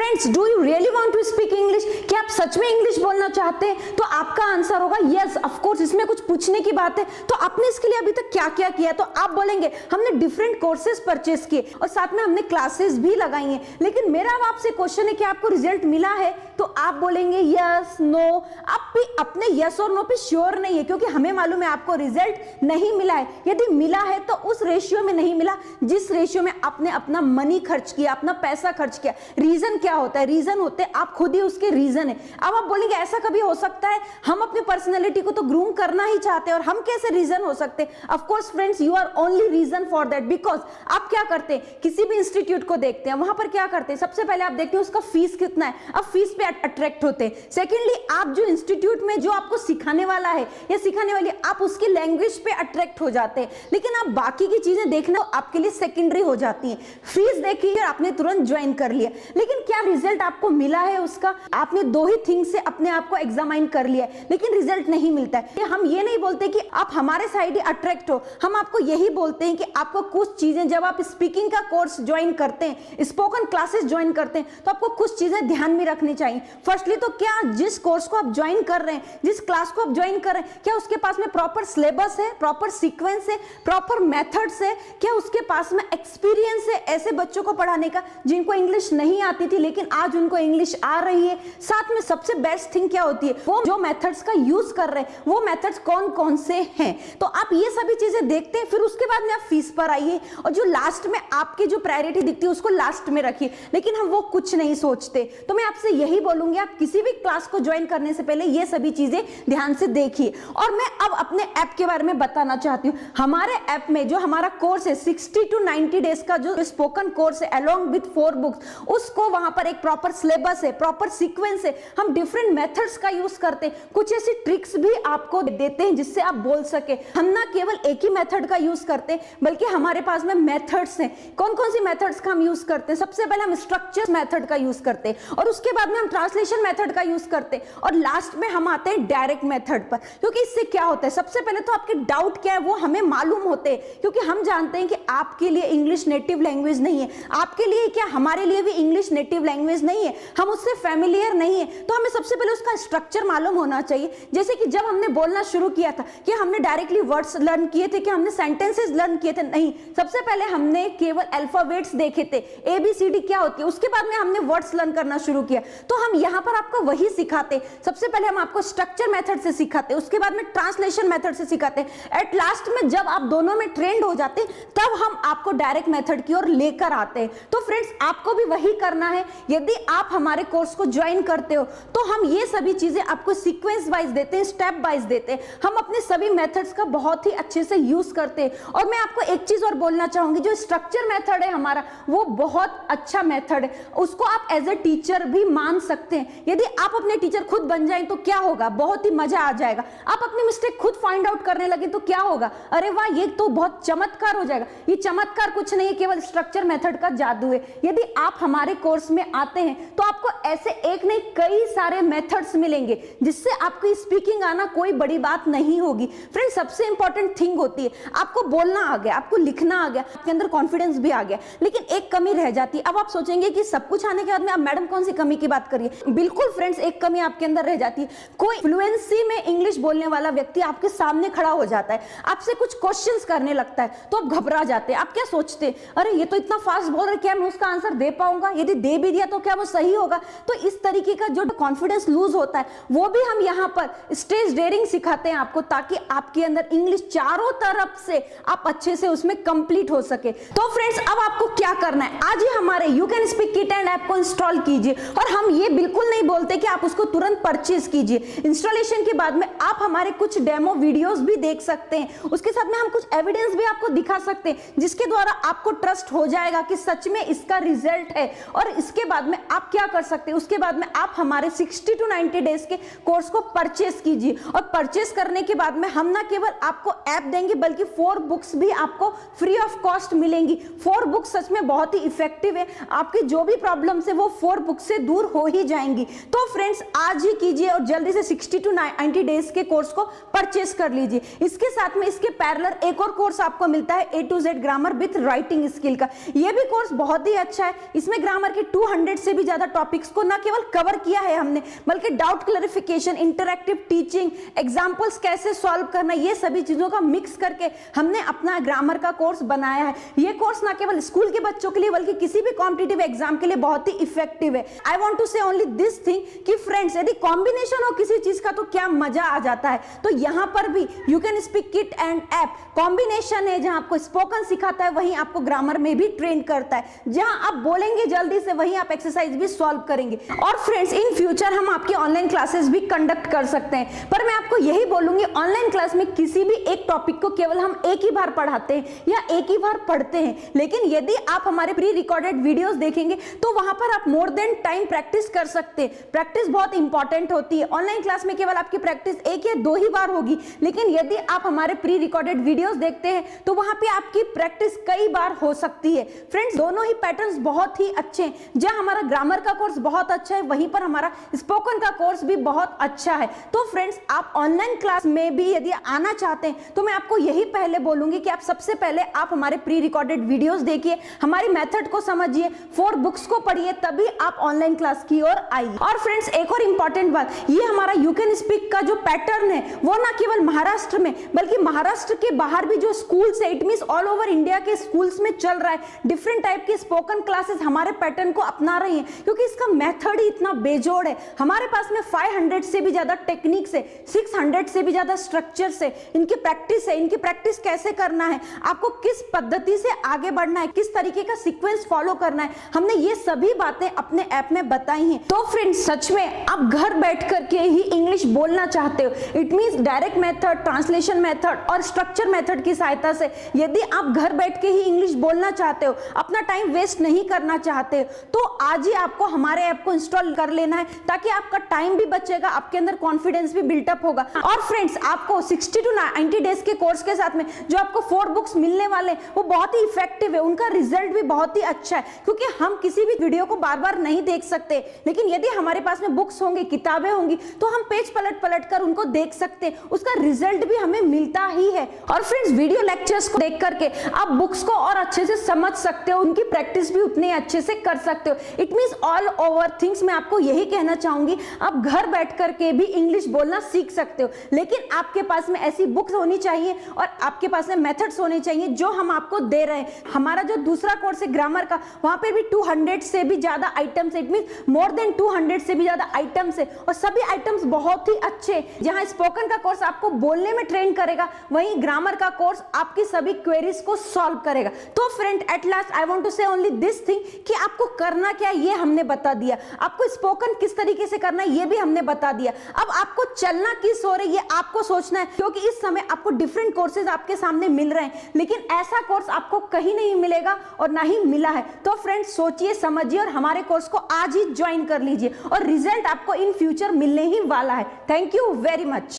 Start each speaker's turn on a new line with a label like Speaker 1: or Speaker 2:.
Speaker 1: Friends, do you really want to speak English? क्या आप सच में इंग्लिश बोलना चाहते हैं? तो आपका आंसर होगा यस, ऑफ कोर्स। इसमें कुछ पूछने की बात है। तो आपने इसके लिए अभी तक क्या क्या किया? तो आप बोलेंगे हमने डिफरेंट कोर्सेज परचेस किए और साथ में हमने क्लासेस भी लगाई हैं। लेकिन मेरा अब आपसे क्वेश्चन है कि आपको रिजल्ट मिला है? तो आप बोलेंगे यस, नो। आप भी अपने यस और नो पे श्योर नहीं है, क्योंकि हमें मालूम है आपको रिजल्ट नहीं मिला है। यदि मिला है तो उस रेशियो में नहीं मिला जिस रेशियो में आपने अपना मनी खर्च किया, अपना पैसा खर्च किया। रीजन क्या होता है? रीजन होते हैं आप खुद ही उसके रीजन है। अब आप बोलेंगे ऐसा कभी हो सकता है? हम अपनी पर्सनैलिटी को तो ग्रूम करना ही चाहते हैं और हम कैसे रीजन हो सकते हैं? Of course friends, you are only reason for that. Because आप क्या करते हैं, किसी भी इंस्टीट्यूट को देखते हैं, वहां पर क्या करते हैं? सबसे पहले आप देखते हैं उसका फीस कितना है। अब फीस पे अट्रैक्ट होते हैं। सेकेंडली, आप जो इंस्टीट्यूट में जो आपको सिखाने वाला है या सिखाने वाली, आप उसकी लैंग्वेज पे अट्रैक्ट हो जाते हैं। लेकिन आप बाकी की चीजें देखना आपके लिए सेकेंडरी हो जाती है। फीस देखी और आपने तुरंत ज्वाइन कर लिया, लेकिन क्या रिजल्ट आपको मिला है उसका? आपने दो ही थिंग से अपने आप को एग्जामाइन कर लिया है, लेकिन रिजल्ट नहीं मिलता है। हम ये नहीं बोलते कि आप हमारे साइड ही अट्रैक्ट हो, हम आपको यही बोलते हैं कि आपको कुछ चीजें, जब आप स्पीकिंग का कोर्स ज्वाइन करते हैं, स्पोकन क्लासेस ज्वाइन करते हैं, तो आपको कुछ चीजें ध्यान में रखनी चाहिए। फर्स्टली तो क्या जिस कोर्स को आप ज्वाइन कर रहे हैं, जिस क्लास को आप ज्वाइन कर रहे हैं, क्या उसके पास में प्रॉपर सिलेबस है, प्रॉपर सीक्वेंस है, प्रॉपर मेथड्स है? क्या उसके पास में एक्सपीरियंस है ऐसे बच्चों को पढ़ाने का जिनको इंग्लिश नहीं आती थी लेकिन आज उनको इंग्लिश आ रही है? साथ में सबसे बेस्ट थिंग क्या होती है, वो जो मेथड्स का यूज कर रहे हैं वो मेथड्स कौन कौन से हैं? तो आप ये सभी चीजें देखते हैं, फिर उसके बाद में आप फीस पर आइए और जो लास्ट में आपकी जो प्रायोरिटी दिखती है उसको लास्ट में रखिए। लेकिन हम वो कुछ नहीं सोचते। तो मैं आपसे यही बोलूंगी, आप किसी भी क्लास को ज्वाइन करने से पहले ये सभी चीजें ध्यान से देखिए। और मैं अब अपने ऐप के बारे में बताना चाहती हूँ। हमारे ऐप में जो हमारा कोर्स है 60 to 90 डेज का जो स्पोकन कोर्स है अलोंग विद 4 बुक्स, उसको वहां पर एक प्रॉपर सिलेबस है, प्रॉपर सीक्वेंस है। हम डिफरेंट मेथड्स का यूज करते हैं, कुछ ऐसी ट्रिक्स भी आपको देते हैं जिससे आप बोल सके। हम ना केवल एक ही मेथड का यूज करते हैं, बल्कि हमारे पास में मेथड्स हैं। कौन कौन सी मेथड्स का हम यूज करते हैं? सबसे पहले हम स्ट्रक्चर मेथड का यूज करते हैं और उसके बाद में हम ट्रांसलेशन मेथड का यूज करते हैं और लास्ट में हम आते हैं डायरेक्ट मेथड पर। क्योंकि इससे क्या होता है, सबसे पहले तो आपके डाउट क्या है वो हमें मालूम होते हैं, क्योंकि हम जानते हैं कि आपके लिए इंग्लिश नेटिव लैंग्वेज नहीं है। आपके लिए क्या, हमारे लिए भी इंग्लिश नेटिव लैंग्वेज नहीं है, हम उससे फैमिलियर नहीं है। तो हमें सबसे पहले उसका स्ट्रक्चर मालूम होना चाहिए। जैसे कि जब हमने बोलना शुरू किया था, कि हमने डायरेक्टली वर्ड्स लर्न किए थे, कि हमने सेंटेंसेस लर्न किए थे? नहीं, सबसे पहले हमने केवल अल्फाबेट्स देखे थे, ABCD क्या होती है, उसके बाद में हमने वर्ड्स लर्न करना शुरू किया। तो हम यहाँ पर आपको वही सिखाते। सबसे पहले हम आपको स्ट्रक्चर मेथड से सिखाते, उसके बाद में ट्रांसलेशन मेथड से सिखाते। एट लास्ट में जब आप दोनों में ट्रेंड हो जाते तब हम आपको डायरेक्ट मेथड की ओर लेकर आते हैं। तो फ्रेंड्स, आपको भी वही करना है। यदि आप हमारे कोर्स को ज्वाइन करते हो तो हम ये सभी चीजें आपको सीक्वेंस वाइज देते हैं, स्टेप वाइज देते हैं। हम अपने सभी मेथड्स का बहुत ही अच्छे से यूज करते हैं। और मैं आपको एक चीज और बोलना चाहूंगी, जो स्ट्रक्चर मेथड है हमारा, वो बहुत अच्छा मेथड है। उसको आप एज ए टीचर भी मान सकते हैं। यदि आप अपने टीचर खुद बन जाएं तो क्या होगा, बहुत ही मजा आ जाएगा। आप अपनी मिस्टेक खुद फाइंड आउट करने लगे तो क्या होगा, अरे वाह, ये तो बहुत चमत्कार हो जाएगा। ये चमत्कार कुछ नहीं है, केवल स्ट्रक्चर मेथड का जादू है। यदि आप हमारे कोर्स में आते हैं तो आपको ऐसे एक नहीं कई सारे मेथड्स मिलेंगे जिससे आपकी स्पीकिंग आना कोई बड़ी बात नहीं होगी। फ्रेंड्स, सबसे इंपॉर्टेंट थिंग होती है, आपको बोलना आ गया, आपको लिखना आ गया, आपके अंदर कॉन्फिडेंस भी आ गया, लेकिन एक कमी रह जाती है। अब आप सोचेंगे कि सब कुछ आने के बाद में आप मैडम कौन सी कमी की बात करिए? बिल्कुल फ्रेंड्स, एक कमी आपके अंदर रह जाती है। कोई फ्लुएंसी में इंग्लिश बोलने वाला व्यक्ति आपके सामने खड़ा हो जाता है, आपसे कुछ क्वेश्चंस करने लगता है, तो आप घबरा जाते हैं। आप क्या सोचते हैं, अरे ये तो इतना फास्ट बोल रहा है, क्या मैं उसका आंसर दे पाऊंगा? यदि दे भी दिया तो क्या वो सही होगा? तो इस तरीके का जो कॉन्फिडेंस लूज होता है, वो भी हम यहाँ पर स्टेज डेयरिंग सिखाते हैं आपको, ताकि आपके अंदर इंग्लिश चारों तरफ से आप अच्छे से उसमें कंप्लीट हो सके। तो फ्रेंड्स, अब आपको क्या करना है, आज ही हमारे you can speak kit and app को इंस्टॉल कीजिए। और हम ये बिल्कुल नहीं बोलते कि आप उसको तुरंत परचेज कीजिए। इंस्टॉलेशन के बाद में आप हमारे कुछ डेमो वीडियोस भी देख सकते हैं, उसके साथ में हम कुछ एविडेंस भी आपको दिखा सकते हैं, जिसके द्वारा आपको ट्रस्ट हो जाएगा कि सच में इसका रिजल्ट है। और इसके बाद में आप क्या कर सकते हैं, उसके बाद में आप हमारे 60 to 90 डेज के कोर्स को परचेस कीजिए। और परचेस करने के बाद में हम ना केवल आपको ऐप देंगे, बल्कि 4 बुक्स भी आपको फ्री ऑफ कॉस्ट मिलेंगी। 4 बुक्स सच में बहुत ही इफेक्टिव है, आपकी जो भी प्रॉब्लम्स है वो 4 बुक्स से दूर हो ही जाएंगी। तो फ्रेंड्स, आज ही कीजिए और जल्दी से 60 to 90 डेज के कोर्स को परचेस कर लीजिए। इसके साथ में इसके पैरेलल एक और कोर्स आपको मिलता है A to Z grammar with writing skill का। यह भी कोर्स बहुत ही अच्छा है। इसमें ग्रामर के 200 से भी ज्यादा टॉपिक्स को ना केवल कवर किया है हमने, बल्कि doubt clarification, interactive teaching, examples कैसे सॉल्व करना, ये सभी चीजों का मिक्स करके हमने अपना ग्रामर का कोर्स बनाया है। ये कोर्स ना केवल स्कूल के बच्चों के लिए बल्कि किसी भी कॉम्पिटिटिव एग्जाम के लिए बहुत ही इफेक्टिव है। आई want to say only this thing कि फ्रेंड्स, यदि कॉम्बिनेशन हो किसी चीज का तो क्या मजा आ जाता है। तो यहां पर भी you can speak kit and app combination है, जहां आपको स्पोकन सिखाता है वहीं आपको ग्रामर में भी ट्रेन करता है। जहां आप बोलेंगे जल्दी से वहीं आप एक्सरसाइज भी सॉल्व करेंगे। और फ्रेंड्स, इन फ्यूचर हम आपकी ऑनलाइन क्लासेस भी कंडक्ट कर सकते हैं, पर मैं आपको यही बोलूंगी ऑनलाइन क्लास में किसी भी एक टॉपिक को केवल हम एक ही बार पढ़ाते हैं या एक ही बार पढ़ते हैं, लेकिन यदि आप हमारे प्री रिकॉर्डेड वीडियोस देखेंगे तो वहां पर आप मोर देन टाइम प्रैक्टिस कर सकते हैं। प्रैक्टिस बहुत इंपॉर्टेंट होती है। ऑनलाइन क्लास में केवल आपकी प्रैक्टिस एक या दो ही बार होगी, लेकिन यदि आप हमारे प्री रिकॉर्डेड वीडियोस देखते हैं तो वहां पे आपकी प्रैक्टिस कई बार हो सकती है। फ्रेंड्स, दोनों ही पैटर्न्स बहुत ही अच्छे हैं। जहां हमारा ग्रामर का कोर्स बहुत अच्छा है, वहीं पर हमारा स्पोकन का कोर्स भी बहुत अच्छा है। तो फ्रेंड्स, आप ऑनलाइन क्लास में भी यदि आना चाहते हैं तो मैं आपको यही पहले बोलूंगी कि आप सबसे पहले आप हमारे प्री रिकॉर्डेड वीडियोस देखिए, हमारी मेथड को समझिए, 4 बुक्स को पढ़िए, तभी आप ऑनलाइन क्लास की ओर आइए। और फ्रेंड्स, एक और इंपॉर्टेंट बात, ये हमारा यू कैन स्पीक का जो पैटर्न है वो ना केवल महाराष्ट्र में बल्कि महाराष्ट्र के बाहर भी जो स्कूल्स है, it means all over India के स्कूल्स में चल रहा है। डिफरेंट टाइप के स्पोकन क्लासेस हमारे पैटर्न को अपना रही हैं, क्योंकि इसका मेथड ही इतना बेजोड़ है। हमारे पास में 500 से भी ज्यादा टेक्निक्स है, 600 से भी ज्यादा स्ट्रक्चर्स है, इनकी प्रैक्टिस है। इनकी प्रैक्टिस कैसे करना है, आपको किस पद्धति से आगे बढ़ना है, किस तरीके का सीक्वेंस फॉलो करना है, हमने ये सभी बातें अपने ऐप में बताई हैं। तो फ्रेंड्स, सच में आप घर बैठ करके ही इंग्लिश बोलना चाहते हो, it means direct method, translation method और स्ट्रक्चर मेथड की सहायता से यदि आप घर बैठ के ही इंग्लिश बोलना चाहते हो, अपना टाइम वेस्ट नहीं करना चाहते हो, तो आज ही आपको हमारे ऐप को इंस्टॉल कर लेना है, ताकि आपका टाइम भी बचेगा, आपके अंदर कॉन्फिडेंस भी बिल्टअप होगा। और फ्रेंड्स, आपको 60 to 90 डेज के कोर्स के साथ में जो आपको 4 बुक्स मिलने वाले वो बहुत ही इफेक्टिव है, उनका रिजल्ट भी बहुत ही अच्छा है, क्योंकि हम किसी भी वीडियो को बार बार नहीं देख सकते, लेकिन यदि हमारे पास में बुक्स होंगे, किताबें होंगी, तो हम पेज पलट पलट कर उनको देख सकते हैं, उसका रिजल्ट भी हमें मिलता ही है। और फ्रेंड्स, वीडियो लेक्चर्स को देख करके आप बुक्स को और अच्छे से समझ सकते हो, उनकी प्रैक्टिस भी उतने अच्छे से कर सकते हो। It means all over things मैं आपको यही कहना चाहूंगी, आप घर बैठ करके भी इंग्लिश बोलना सीख सकते हो, लेकिन आपके पास में ऐसी बुक्स होनी चाहिए और आपके पास में मेथड्स होने चाहिए जो हम आपको दे रहे हैं। हमारा जो दूसरा कोर्स है ग्रामर का, वहां पे भी 200 से भी ज्यादा items, it means more than 200 से भी ज्यादा आइटम्स है, और सभी आइटम्स बहुत ही अच्छे। जहां स्पोकन का कोर्स आपको बोलने में ट्रेन करेगा, वहीं ग्रामर का कोर्स आपकी सभी क्वेरीज को सॉल्व करेगा। तो friend, at last I want to say only this thing कि आपको करना क्या है ये हमने बता दिया, आपको स्पोकन किस तरीके से करना है ये भी हमने बता दिया। अब आपको चलना किस ओर है ये आपको सोचना है, क्योंकि इस समय आपको डिफरेंट कोर्सेज आपके सामने मिल रहे हैं, लेकिन ऐसा कोर्स आपको कहीं नहीं मिलेगा और ना ही मिला है। तो फ्रेंड्स, सोचिए, समझिए और हमारे कोर्स को आज ही ज्वाइन कर लीजिए, और रिजल्ट आपको इन फ्यूचर मिलने ही वाला है। Thank you very much.